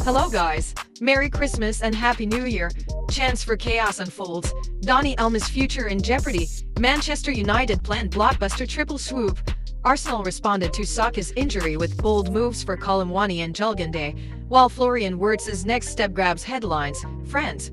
Hello guys, Merry Christmas and Happy New Year. Chance for chaos unfolds. DANI OLMO's future in jeopardy. Manchester United planned blockbuster triple swoop. Arsenal responded to Saka's injury with bold moves for Kolo Muani and Julgande, while Florian Wirtz's next step grabs headlines. Friends,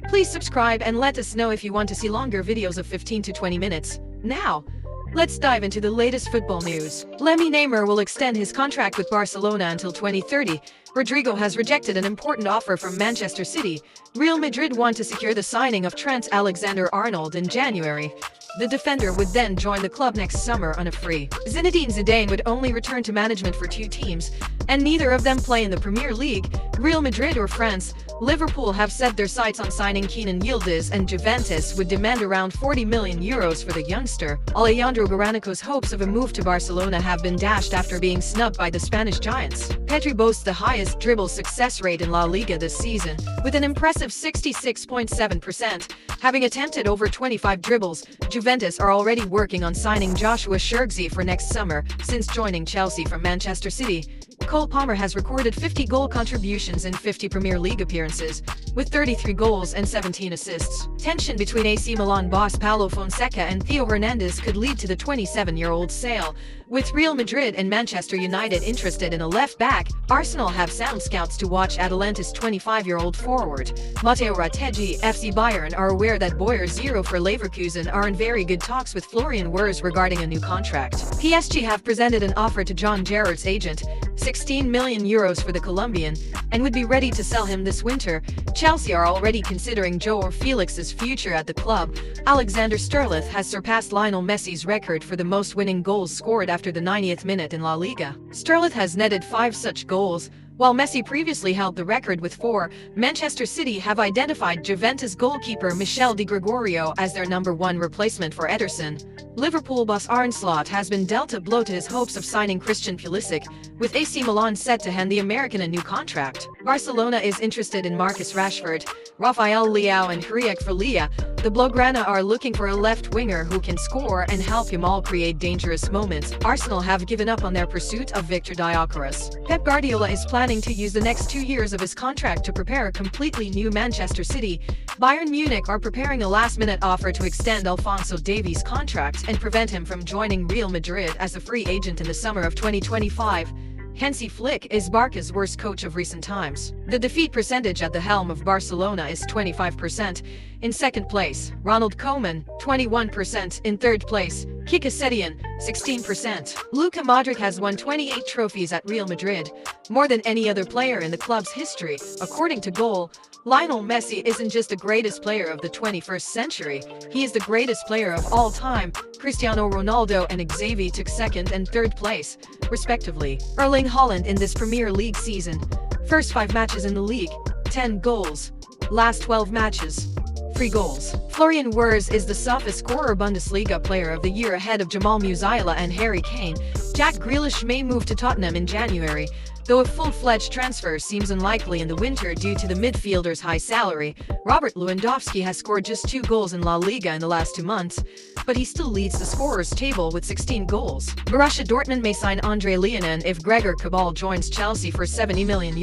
please subscribe and let us know if you want to see longer videos of 15 to 20 minutes. Now, let's dive into the latest football news. Neymar will extend his contract with Barcelona until 2030. Rodrigo has rejected an important offer from Manchester City. Real Madrid want to secure the signing of Trent Alexander-Arnold in January. The defender would then join the club next summer on a free. Zinedine Zidane would only return to management for 2 teams, and neither of them play in the Premier League. Real Madrid or France. Liverpool have set their sights on signing Kenan Yildiz, and Juventus would demand around €40 million for the youngster. Alejandro Garnacho's hopes of a move to Barcelona have been dashed after being snubbed by the Spanish giants. Pedri boasts the highest dribble success rate in La Liga this season, with an impressive 66.7%. Having attempted over 25 dribbles, Juventus are already working on signing Joshua Zirkzee for next summer. Since joining Chelsea from Manchester City, Cole Palmer has recorded 50 goal contributions in 50 Premier League appearances, with 33 goals and 17 assists. Tension between AC Milan boss Paulo Fonseca and Theo Hernandez could lead to the 27-year-old sale. With Real Madrid and Manchester United interested in a left-back, Arsenal have sound scouts to watch Atalanta's 25-year-old forward. Matteo Rategui, FC Bayern are aware that Boyer Zero for Leverkusen are in very good talks with Florian Wirtz regarding a new contract. PSG have presented an offer to John Gerrard's agent, €16 million for the Colombian, and would be ready to sell him this winter. Chelsea are already considering Joao Felix's future at the club. Alexander Sturridge has surpassed Lionel Messi's record for the most winning goals scored after the 90th minute in La Liga. Sturridge has netted 5 such goals, while Messi previously held the record with 4. Manchester City have identified Juventus goalkeeper Michel Di Gregorio as their #1 replacement for Ederson. Liverpool boss Arne Slot has been dealt a blow to his hopes of signing Christian Pulisic, with AC Milan set to hand the American a new contract. Barcelona is interested in Marcus Rashford, Rafael Leao and Henrique Felia. The Blaugrana are looking for a left winger who can score and help Yamal create dangerous moments. Arsenal have given up on their pursuit of Victor Gyökeres. Pep Guardiola is planning to use the next 2 years of his contract to prepare a completely new Manchester City. Bayern Munich are preparing a last-minute offer to extend Alphonso Davies' contract and prevent him from joining Real Madrid as a free agent in the summer of 2025. Hansi Flick is Barca's worst coach of recent times. The defeat percentage at the helm of Barcelona is 25%. In second place, Ronald Koeman, 21%. In third place, Kike Setien, 16%. Luka Modric has won 28 trophies at Real Madrid, more than any other player in the club's history. According to Goal, Lionel Messi isn't just the greatest player of the 21st century, he is the greatest player of all time. Cristiano Ronaldo and Xavi took second and third place, respectively. Erling Haaland in this Premier League season. First 5 matches in the league, 10 goals. Last 12 matches, 3 goals. Florian Wirtz is the softest scorer Bundesliga player of the year ahead of Jamal Musiala and Harry Kane. Jack Grealish may move to Tottenham in January, though a full-fledged transfer seems unlikely in the winter due to the midfielder's high salary. Robert Lewandowski has scored just 2 goals in La Liga in the last 2 months, but he still leads the scorers table with 16 goals. Borussia Dortmund may sign Andre Leonen if Gregor Cabal joins Chelsea for €70 million.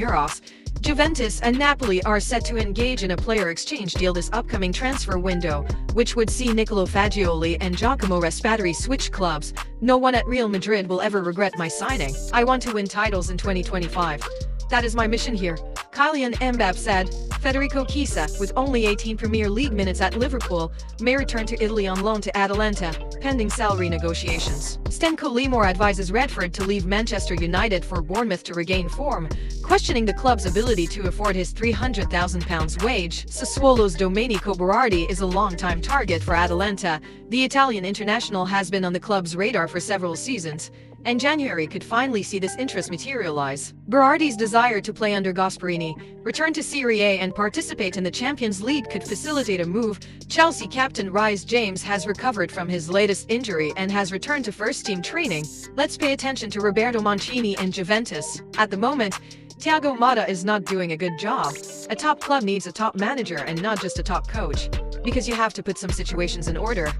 Juventus and Napoli are set to engage in a player exchange deal this upcoming transfer window, which would see Nicolo Fagioli and Giacomo Raspadori switch clubs. No one at Real Madrid will ever regret my signing. I want to win titles in 2025. That is my mission here. Kylian Mbappé said. Federico Chiesa, with only 18 Premier League minutes at Liverpool, may return to Italy on loan to Atalanta, pending salary negotiations. Stenko Limor advises Redford to leave Manchester United for Bournemouth to regain form, questioning the club's ability to afford his £300,000 wage. Sassuolo's Domenico Berardi is a long-time target for Atalanta. The Italian international has been on the club's radar for several seasons, and January could finally see this interest materialize. Berardi's desire to play under Gasperini, return to Serie A and participate in the Champions League could facilitate a move. Chelsea captain Reece James has recovered from his latest injury and has returned to first-team training. Let's pay attention to Roberto Mancini and Juventus. At the moment, Thiago Motta is not doing a good job. A top club needs a top manager and not just a top coach, because you have to put some situations in order.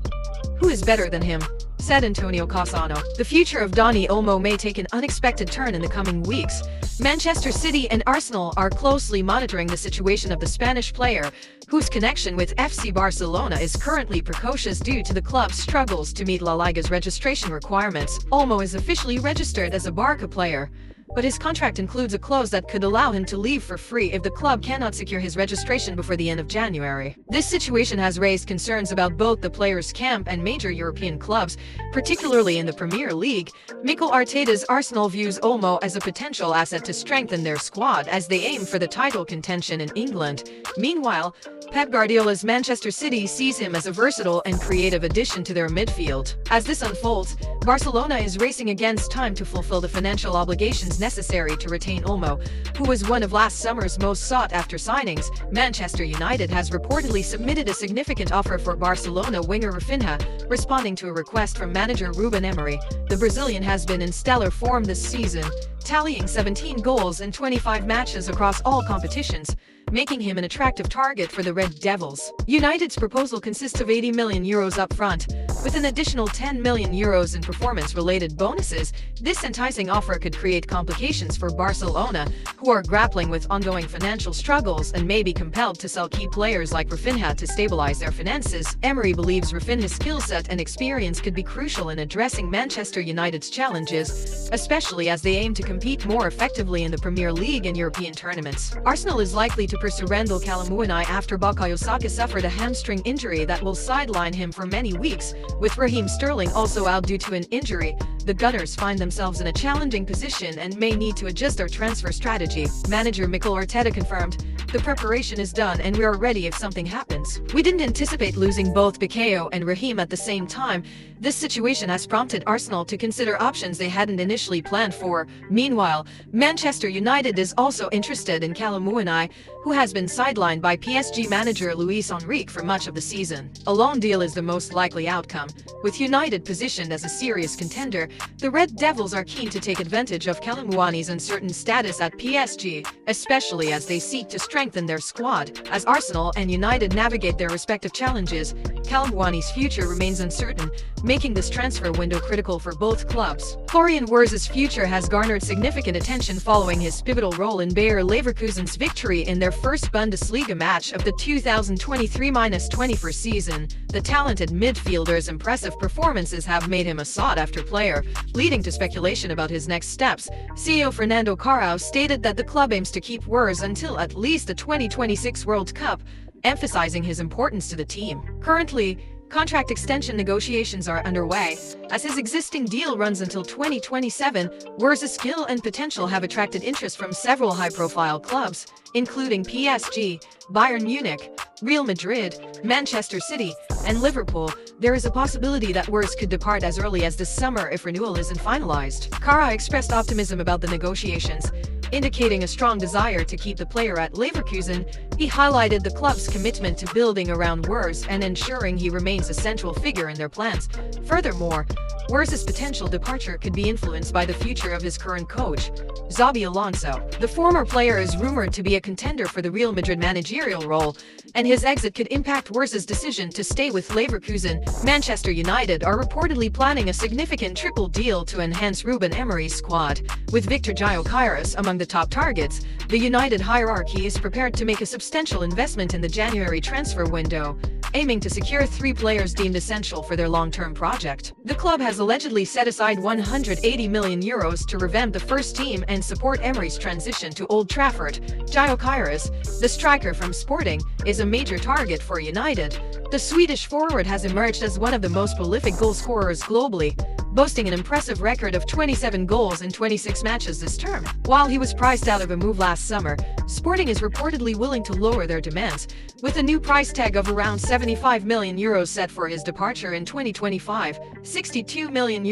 Who is better than him? said Antonio Cassano. The future of Dani Olmo may take an unexpected turn in the coming weeks. Manchester City and Arsenal are closely monitoring the situation of the Spanish player, whose connection with FC Barcelona is currently precocious due to the club's struggles to meet La Liga's registration requirements. Olmo is officially registered as a Barca player, but his contract includes a clause that could allow him to leave for free if the club cannot secure his registration before the end of January. This situation has raised concerns about both the player's camp and major European clubs, particularly in the Premier League. Mikel Arteta's Arsenal views Olmo as a potential asset to strengthen their squad as they aim for the title contention in England. Meanwhile, Pep Guardiola's Manchester City sees him as a versatile and creative addition to their midfield. As this unfolds, Barcelona is racing against time to fulfill the financial obligations necessary to retain Olmo, who was one of last summer's most sought-after signings. Manchester United has reportedly submitted a significant offer for Barcelona winger Rafinha, responding to a request from manager Ruben Emery. The Brazilian has been in stellar form this season, tallying 17 goals in 25 matches across all competitions, making him an attractive target for the Red Devils. United's proposal consists of €80 million up front, with an additional €10 million in performance-related bonuses. This enticing offer could create complications for Barcelona, who are grappling with ongoing financial struggles and may be compelled to sell key players like Rafinha to stabilize their finances. Emery believes Rafinha's skill set and experience could be crucial in addressing Manchester United's challenges, especially as they aim to compete more effectively in the Premier League and European tournaments. Arsenal is likely to pursue Kolo Muani after Saka suffered a hamstring injury that will sideline him for many weeks. With Raheem Sterling also out due to an injury, the Gunners find themselves in a challenging position and may need to adjust their transfer strategy. Manager Mikel Arteta confirmed, "The preparation is done and we are ready if something happens. We didn't anticipate losing both Bukayo and Raheem at the same time. This situation has prompted Arsenal to consider options they hadn't initially planned for." Meanwhile, Manchester United is also interested in Kolo Muani, who has been sidelined by PSG manager Luis Enrique for much of the season. A loan deal is the most likely outcome. With United positioned as a serious contender, the Red Devils are keen to take advantage of Kolo Muani's uncertain status at PSG, especially as they seek to strengthen their squad. As Arsenal and United navigate their respective challenges, Kolo Muani's future remains uncertain, making this transfer window critical for both clubs. Florian Wirtz's future has garnered significant attention following his pivotal role in Bayer Leverkusen's victory in their first Bundesliga match of the 2023-24 season. The talented midfielder's impressive performances have made him a sought-after player, leading to speculation about his next steps. CEO Fernando Carrao stated that the club aims to keep Wirtz until at least the 2026 World Cup, emphasizing his importance to the team. Currently, contract extension negotiations are underway. As his existing deal runs until 2027, Wirtz's skill and potential have attracted interest from several high-profile clubs, including PSG, Bayern Munich, Real Madrid, Manchester City, and Liverpool. There is a possibility that Wirtz could depart as early as this summer if renewal isn't finalized. Carrao expressed optimism about the negotiations, indicating a strong desire to keep the player at Leverkusen. He highlighted the club's commitment to building around Wirtz and ensuring he remains a central figure in their plans. Furthermore, Wirtz's potential departure could be influenced by the future of his current coach, Xabi Alonso. The former player is rumored to be a contender for the Real Madrid managerial role, and his exit could impact Wirtz's decision to stay with Leverkusen. Manchester United are reportedly planning a significant triple deal to enhance Ruben Emery's squad. With Victor Gyökeres among the top targets, the United hierarchy is prepared to make a substantial investment in the January transfer window, aiming to secure 3 players deemed essential for their long-term project. The club has allegedly set aside €180 million to revamp the first team and support Emery's transition to Old Trafford. Gyökeres, the striker from Sporting, is a major target for United. The Swedish forward has emerged as one of the most prolific goal scorers globally, boasting an impressive record of 27 goals in 26 matches this term. While he was priced out of a move last summer, Sporting is reportedly willing to lower their demands, with a new price tag of around €75 million set for his departure in 2025. €62 million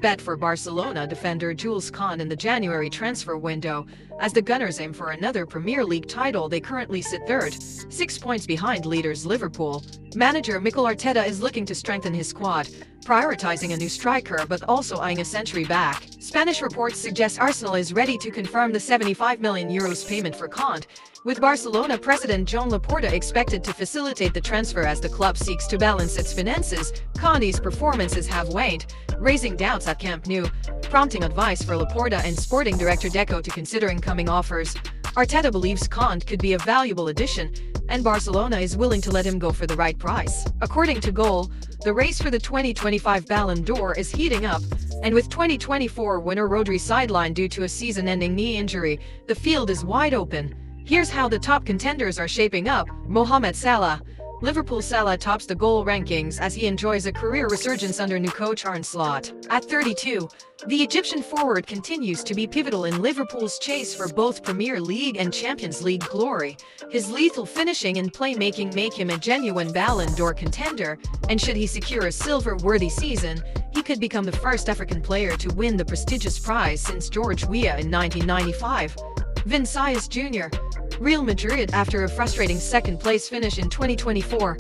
bet for Barcelona defender Jules Koundé in the January transfer window. As the Gunners aim for another Premier League title, they currently sit third, 6 points behind leaders Liverpool. Manager Mikel Arteta is looking to strengthen his squad, prioritizing a new striker but also eyeing a century back. Spanish reports suggest Arsenal is ready to confirm the €75 million payment for Conde, with Barcelona president Joan Laporta expected to facilitate the transfer as the club seeks to balance its finances. Conde's performances have waned, raising doubts at Camp Nou, prompting advice for Laporta and sporting director Deco to consider incoming offers. Arteta believes Conde could be a valuable addition, and Barcelona is willing to let him go for the right price. According to Goal, the race for the 2025 Ballon d'Or is heating up, and with 2024 winner Rodri sidelined due to a season-ending knee injury, the field is wide open. Here's how the top contenders are shaping up. Mohamed Salah. Liverpool Salah tops the goal rankings as he enjoys a career resurgence under new coach Arne Slot. At 32, the Egyptian forward continues to be pivotal in Liverpool's chase for both Premier League and Champions League glory. His lethal finishing and playmaking make him a genuine Ballon d'Or contender, and should he secure a silver-worthy season, he could become the first African player to win the prestigious prize since George Weah in 1995. Vinicius Jr. Real Madrid. After a frustrating second-place finish in 2024,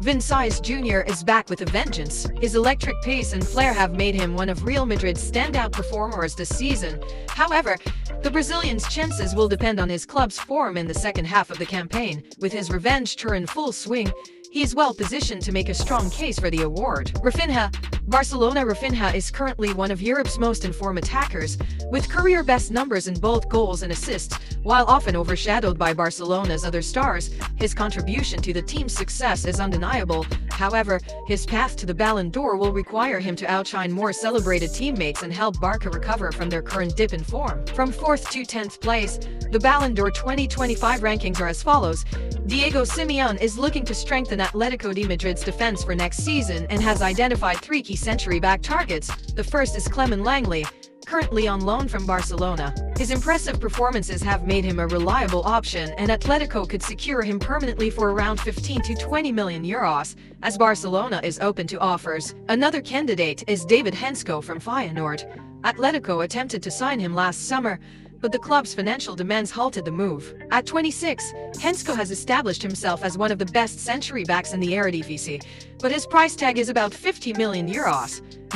Vinicius Jr. is back with a vengeance. His electric pace and flair have made him one of Real Madrid's standout performers this season. However, the Brazilian's chances will depend on his club's form in the second half of the campaign. With his revenge tour in full swing, he is well positioned to make a strong case for the award. Rafinha. Barcelona. Rafinha is currently one of Europe's most informed attackers, with career-best numbers in both goals and assists. While often overshadowed by Barcelona's other stars, his contribution to the team's success is undeniable. However, his path to the Ballon d'Or will require him to outshine more celebrated teammates and help Barca recover from their current dip in form. From 4th to 10th place, the Ballon d'Or 2025 rankings are as follows. Diego Simeone is looking to strengthen Atletico de Madrid's defense for next season and has identified 3 key century-back targets. The first is Clement Langley, currently on loan from Barcelona. His impressive performances have made him a reliable option, and Atletico could secure him permanently for around €15 to €20 million, as Barcelona is open to offers. Another candidate is David Hensko from Feyenoord. Atletico attempted to sign him last summer, but the club's financial demands halted the move. At 26, Hensko has established himself as one of the best century backs in the Eredivisie, but his price tag is about €50 million,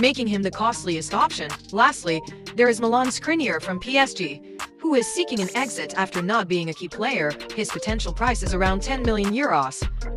making him the costliest option. Lastly, there is Milan Skriniar from PSG, who is seeking an exit after not being a key player. His potential price is around €10 million,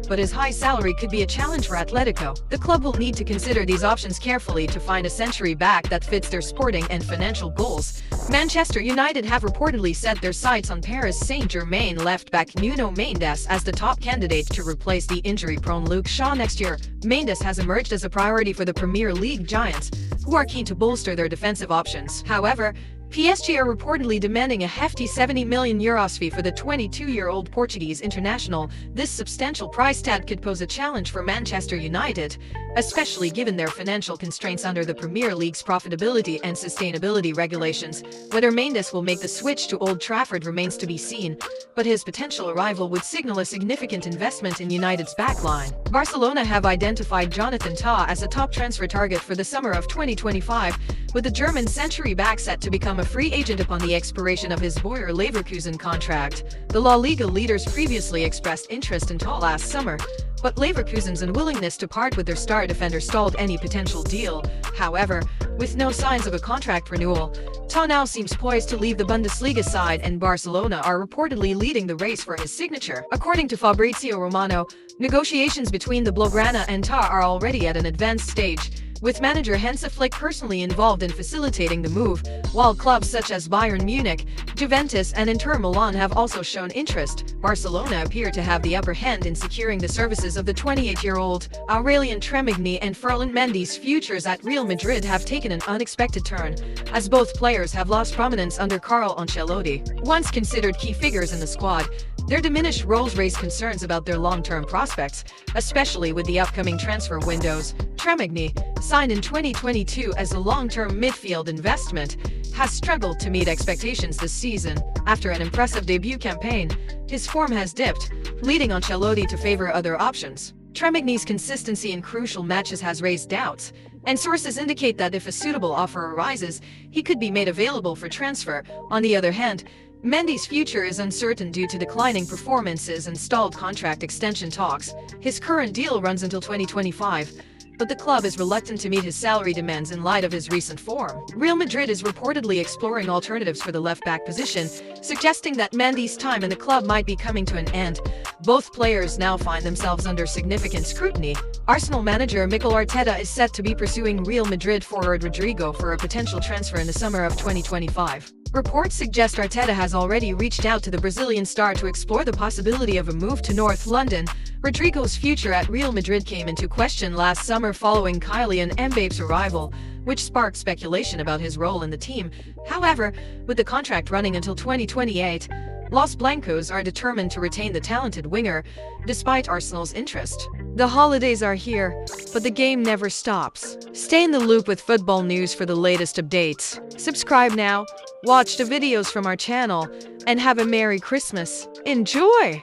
but his high salary could be a challenge for Atletico. The club will need to consider these options carefully to find a century back that fits their sporting and financial goals. Manchester United have reportedly set their sights on Paris Saint-Germain left-back Nuno Mendes as the top candidate to replace the injury-prone Luke Shaw next year. Mendes has emerged as a priority for the Premier League giants, who are keen to bolster their defensive options. However, PSG are reportedly demanding a hefty €70 million fee for the 22-year-old Portuguese international. This substantial price tag could pose a challenge for Manchester United, especially given their financial constraints under the Premier League's profitability and sustainability regulations. Whether Mendes will make the switch to Old Trafford remains to be seen, but his potential arrival would signal a significant investment in United's backline. Barcelona have identified Jonathan Tah as a top transfer target for the summer of 2025, with the German century back set to become a free agent upon the expiration of his Bayer Leverkusen contract. The La Liga leaders previously expressed interest in Tah last summer, but Leverkusen's unwillingness to part with their star defender stalled any potential deal. However, with no signs of a contract renewal, Tah now seems poised to leave the Bundesliga side, and Barcelona are reportedly leading the race for his signature. According to Fabrizio Romano, negotiations between the Blaugrana and Tah are already at an advanced stage, with manager Hansi Flick personally involved in facilitating the move, while clubs such as Bayern Munich, Juventus and Inter Milan have also shown interest. Barcelona appear to have the upper hand in securing the services of the 28-year-old. Aurelien Tchouameni and Ferland Mendy's futures at Real Madrid have taken an unexpected turn, as both players have lost prominence under Carlo Ancelotti. Once considered key figures in the squad, their diminished roles raise concerns about their long-term prospects, especially with the upcoming transfer windows. Tchouameni, signed in 2022 as a long-term midfield investment, has struggled to meet expectations this season. After an impressive debut campaign, his form has dipped, leading Ancelotti to favor other options. Tchouameni's consistency in crucial matches has raised doubts, and sources indicate that if a suitable offer arises, he could be made available for transfer. On the other hand, Mendy's future is uncertain due to declining performances and stalled contract extension talks. His current deal runs until 2025, but the club is reluctant to meet his salary demands in light of his recent form. Real Madrid is reportedly exploring alternatives for the left-back position, suggesting that Mendy's time in the club might be coming to an end. Both players now find themselves under significant scrutiny. Arsenal manager Mikel Arteta is set to be pursuing Real Madrid forward Rodrigo for a potential transfer in the summer of 2025. Reports suggest Arteta has already reached out to the Brazilian star to explore the possibility of a move to North London. Rodrigo's future at Real Madrid came into question last summer following Kylian Mbappe's arrival, which sparked speculation about his role in the team. However, with the contract running until 2028, Los Blancos are determined to retain the talented winger, despite Arsenal's interest. The holidays are here, but the game never stops. Stay in the loop with football news for the latest updates. Subscribe now, watch the videos from our channel, and have a Merry Christmas. Enjoy!